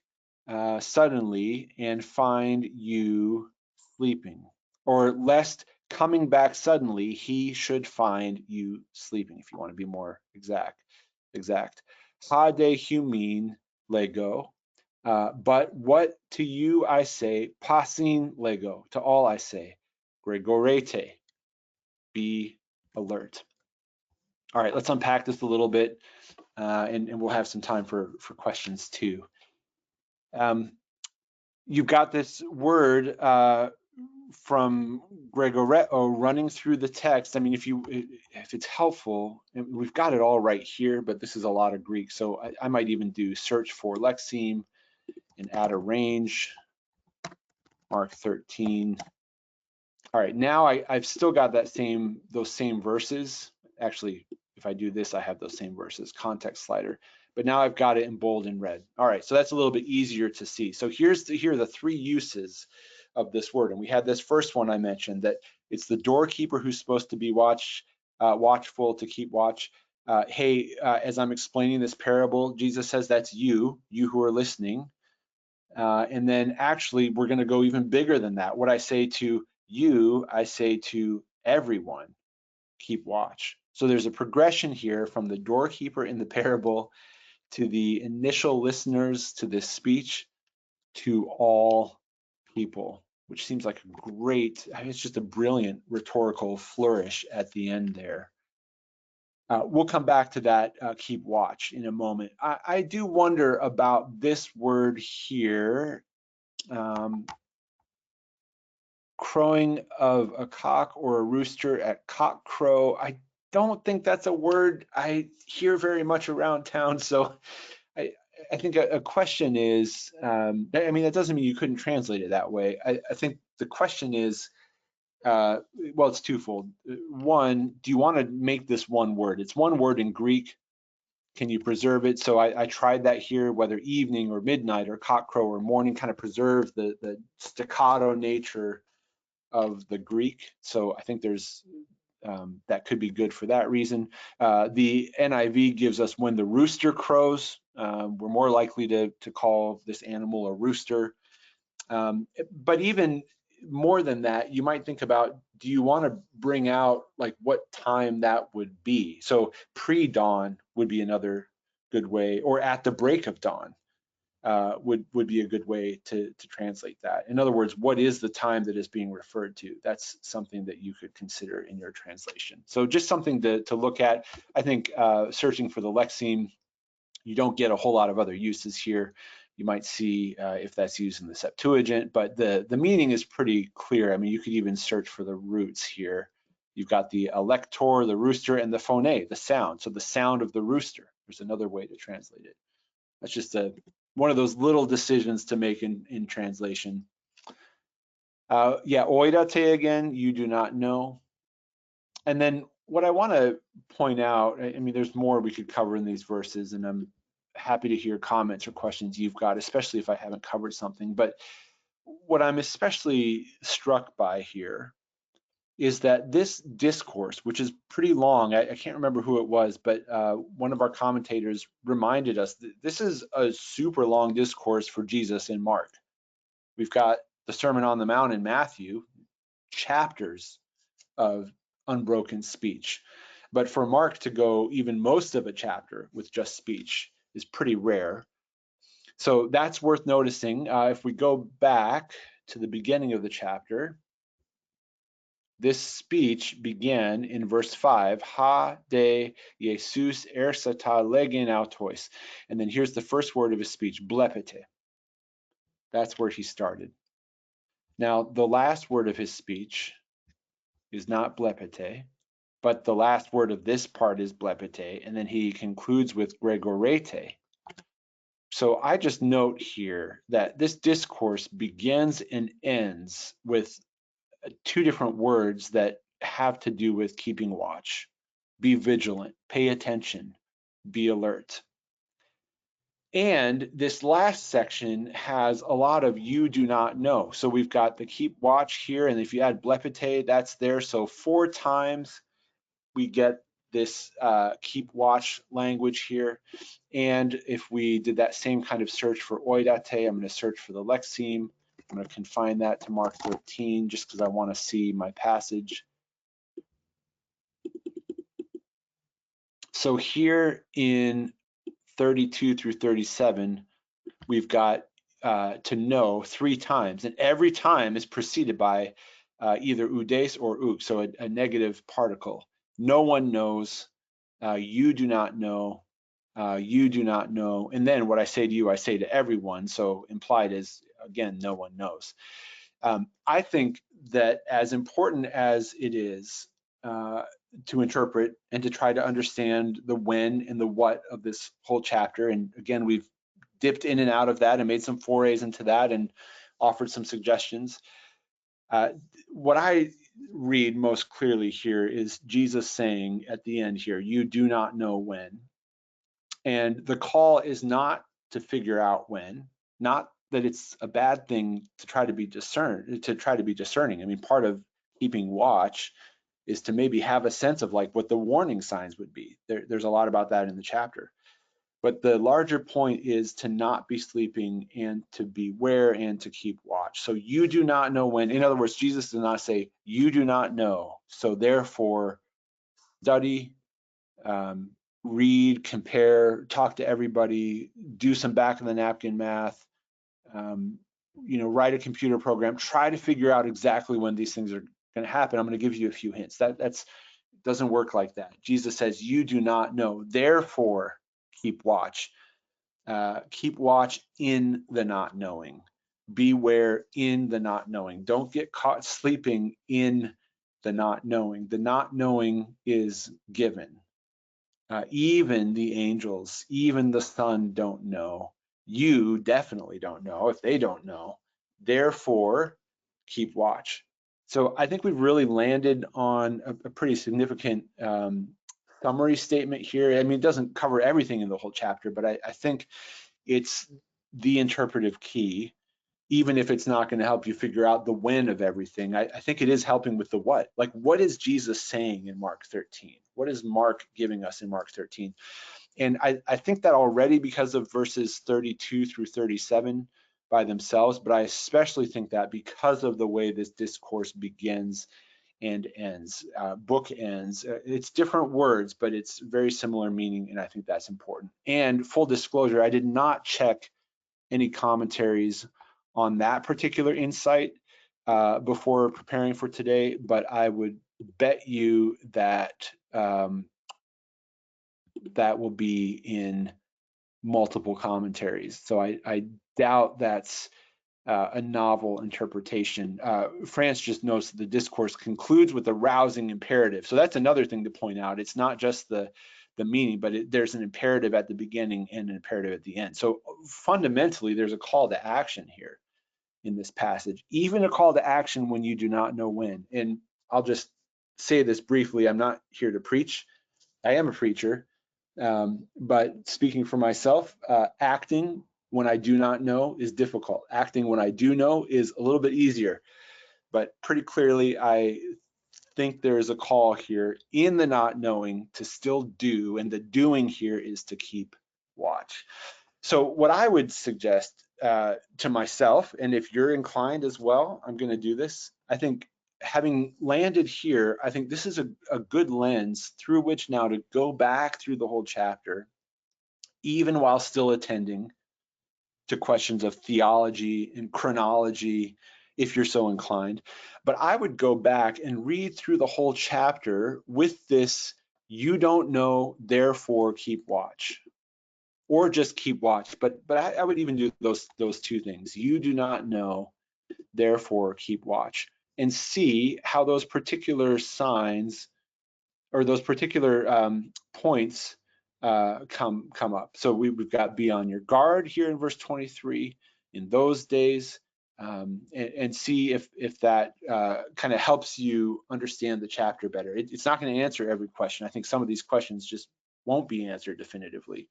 [SPEAKER 1] suddenly and find you sleeping, or lest coming back suddenly he should find you sleeping, if you want to be more exact. Hade humin lego, but what to you I say, passing lego, to all I say, gregorete, be alert. All right, let's unpack this a little bit, and we'll have some time for questions too. You've got this word from Gregoretto running through the text. I mean, if it's helpful, we've got it all right here, but this is a lot of Greek, so I might even do search for lexeme and add a range, Mark 13. All right, now I've still got those same verses. Actually, if I do this, I have those same verses, context slider. But now I've got it in bold and red. All right, so that's a little bit easier to see. So here are the three uses of this word. And we had this first one I mentioned, that it's the doorkeeper who's supposed to be watchful, to keep watch. As I'm explaining this parable, Jesus says that's you who are listening. And then actually, we're going to go even bigger than that. What I say to you, I say to everyone, keep watch. So there's a progression here from the doorkeeper in the parable to the initial listeners to this speech to all people, which seems like a great, it's just a brilliant rhetorical flourish at the end there. We'll come back to that keep watch in a moment. I do wonder about this word here, crowing of a cock or a rooster at cock crow. I don't think that's a word I hear very much around town, so I think a question is, I mean, that doesn't mean you couldn't translate it that way. I think the question is, well, it's twofold. One, do you want to make this one word? It's one word in Greek. Can you preserve it? So I tried that here, whether evening or midnight or cockcrow or morning, kind of preserve the staccato nature of the Greek. So I think there's that could be good for that reason. The NIV gives us when the rooster crows. We're more likely to call this animal a rooster. But even more than that, you might think about, do you want to bring out like what time that would be? So pre-dawn would be another good way, or at the break of dawn would be a good way to translate that. In other words, what is the time that is being referred to? That's something that you could consider in your translation. So just something to look at. I think searching for the lexeme, you don't get a whole lot of other uses here. You might see if that's used in the Septuagint, but the meaning is pretty clear. I mean, you could even search for the roots here. You've got the elector, the rooster, and the phone, the sound. So the sound of the rooster. There's another way to translate it. That's just one of those little decisions to make in translation. Yeah, oidate again, you do not know. And then what I want to point out, I mean, there's more we could cover in these verses, and I'm happy to hear comments or questions you've got, especially if I haven't covered something. But what I'm especially struck by here is that this discourse, which is pretty long, I can't remember who it was, but one of our commentators reminded us that this is a super long discourse for Jesus in Mark. We've got the Sermon on the Mount in Matthew, chapters of unbroken speech. But for Mark to go even most of a chapter with just speech is pretty rare. So that's worth noticing. If we go back to the beginning of the chapter, this speech began in verse 5, ha de Jesus ersata legen autois. And then here's the first word of his speech, blepete. That's where he started. Now, the last word of his speech is not blepete, but the last word of this part is blepete, and then he concludes with gregorete. So I just note here that this discourse begins and ends with two different words that have to do with keeping watch. Be vigilant, pay attention, be alert. And this last section has a lot of you do not know. So we've got the keep watch here, and if you add blepete, that's there. So 4 times we get this keep watch language here. And if we did that same kind of search for oidate, I'm going to search for the lexeme. I'm going to confine that to Mark 13 just because I want to see my passage. So here in 32 through 37, we've got to know 3 times, and every time is preceded by either oudes or uk, so a negative particle. No one knows, you do not know, you do not know, and then what I say to you, I say to everyone, so implied is, again, no one knows. I think that as important as it is to interpret and to try to understand the when and the what of this whole chapter, and again, we've dipped in and out of that and made some forays into that and offered some suggestions. What I read most clearly here is Jesus saying at the end here, you do not know when. And the call is not to figure out when, not that it's a bad thing to try to be discerning. I mean, part of keeping watch is to maybe have a sense of like what the warning signs would be. There's a lot about that in the chapter. But the larger point is to not be sleeping and to beware and to keep watch. So you do not know when. In other words, Jesus does not say, you do not know. So therefore, study, read, compare, talk to everybody, do some back of the napkin math, write a computer program, try to figure out exactly when these things are going to happen. I'm going to give you a few hints. That's doesn't work like that. Jesus says, you do not know, therefore keep watch. Keep watch in the not knowing. Beware in the not knowing. Don't get caught sleeping in the not knowing. The not knowing is given. Even the angels, even the Son don't know. You definitely don't know if they don't know. Therefore, keep watch. So I think we've really landed on a pretty significant summary statement here. I mean, it doesn't cover everything in the whole chapter, but I think it's the interpretive key. even if it's not going to help you figure out the when of everything, I think it is helping with the what. Like, what is Jesus saying in Mark 13? What is Mark giving us in Mark 13? And I think that already because of verses 32 through 37 by themselves, but I especially think that because of the way this discourse begins and ends, book ends. It's different words, but it's very similar meaning, and I think that's important. And full disclosure, I did not check any commentaries on that particular insight before preparing for today, but I would bet you that that will be in multiple commentaries. So I doubt that's a novel interpretation. France just notes that the discourse concludes with a rousing imperative. So that's another thing to point out. It's not just the meaning, but there's an imperative at the beginning and an imperative at the end. So fundamentally, there's a call to action here in this passage, even a call to action when you do not know when. And I'll just say this briefly. I'm not here to preach. I am a preacher, but speaking for myself, acting when I do not know is difficult. Acting when I do know is a little bit easier, but pretty clearly I think there is a call here in the not knowing to still do, and the doing here is to keep watch. So what I would suggest to myself, and if you're inclined as well, I'm going to do this. I think having landed here, I think this is a good lens through which now to go back through the whole chapter, even while still attending to questions of theology and chronology, if you're so inclined. But I would go back and read through the whole chapter with this, you don't know, therefore keep watch. Or just keep watch, but I would even do those two things. You do not know, therefore keep watch, and see how those particular signs or those particular points come up. So we've got be on your guard here in verse 23 in those days, and see if that kind of helps you understand the chapter better. It's not going to answer every question. I think some of these questions just won't be answered definitively.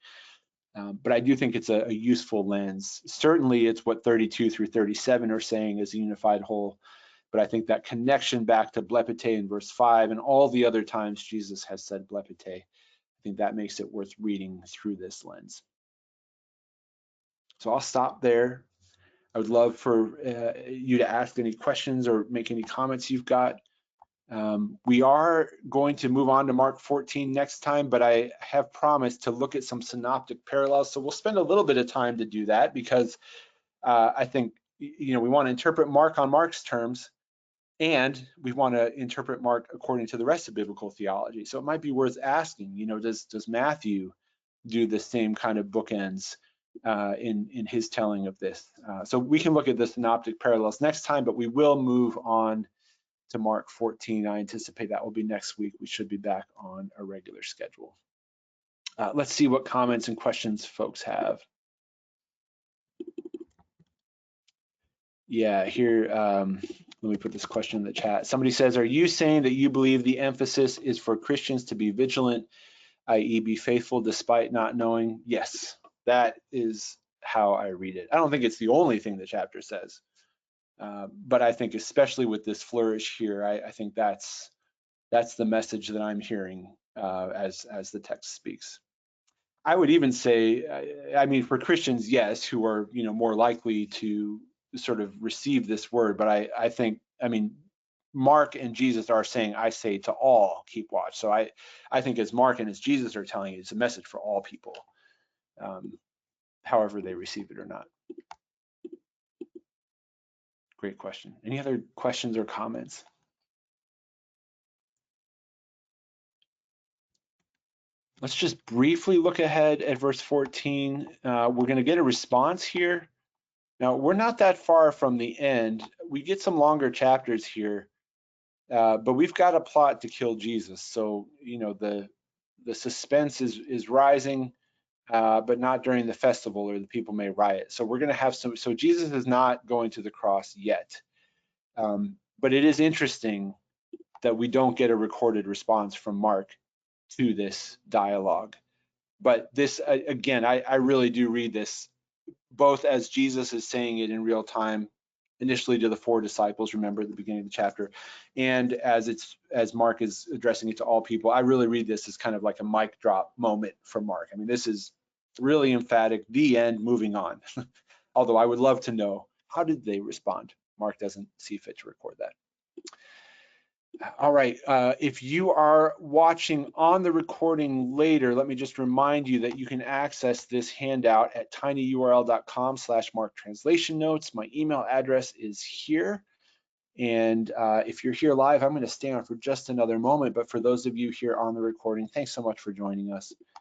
[SPEAKER 1] But I do think it's a useful lens. Certainly it's what 32 through 37 are saying as a unified whole, but I think that connection back to blepete in verse 5 and all the other times Jesus has said blepete, I think that makes it worth reading through this lens. So I'll stop there. I would love for you to ask any questions or make any comments you've got. We are going to move on to Mark 14 next time, but I have promised to look at some synoptic parallels. So we'll spend a little bit of time to do that because I think, we want to interpret Mark on Mark's terms, and we want to interpret Mark according to the rest of biblical theology. So it might be worth asking, does Matthew do the same kind of bookends in his telling of this? So we can look at the synoptic parallels next time, but we will move on to Mark 14. I anticipate that will be next week. We should be back on a regular schedule. Let's see what comments and questions folks have. Yeah, here, let me put this question in the chat. Somebody says, are you saying that you believe the emphasis is for Christians to be vigilant, i.e. be faithful despite not knowing? Yes, that is how I read it. I don't think it's the only thing the chapter says. But I think especially with this flourish here, I think that's the message that I'm hearing as the text speaks. I would even say, I mean, for Christians, yes, who are more likely to sort of receive this word, but I think, I mean, Mark and Jesus are saying, I say to all, keep watch. So I think as Mark and as Jesus are telling you, it's a message for all people, however they receive it or not. Great question. Any other questions or comments? Let's just briefly look ahead at verse 14. We're going to get a response here. Now, we're not that far from the end. We get some longer chapters here, but we've got a plot to kill Jesus. So, the suspense is rising, but not during the festival or the people may riot. So we're going to have so Jesus is not going to the cross yet. But it is interesting that we don't get a recorded response from Mark to this dialogue. But this, again, I really do read this both as Jesus is saying it in real time, initially to the 4 disciples, remember at the beginning of the chapter, and as Mark is addressing it to all people. I really read this as kind of like a mic drop moment from Mark. I mean, this is really emphatic, the end, moving on. Although I would love to know, how did they respond? Mark doesn't see fit to record that. All right, if you are watching on the recording later, let me just remind you that you can access this handout at tinyurl.com/Mark Translation Notes. My email address is here. And if you're here live, I'm going to stay on for just another moment. But for those of you here on the recording, thanks so much for joining us.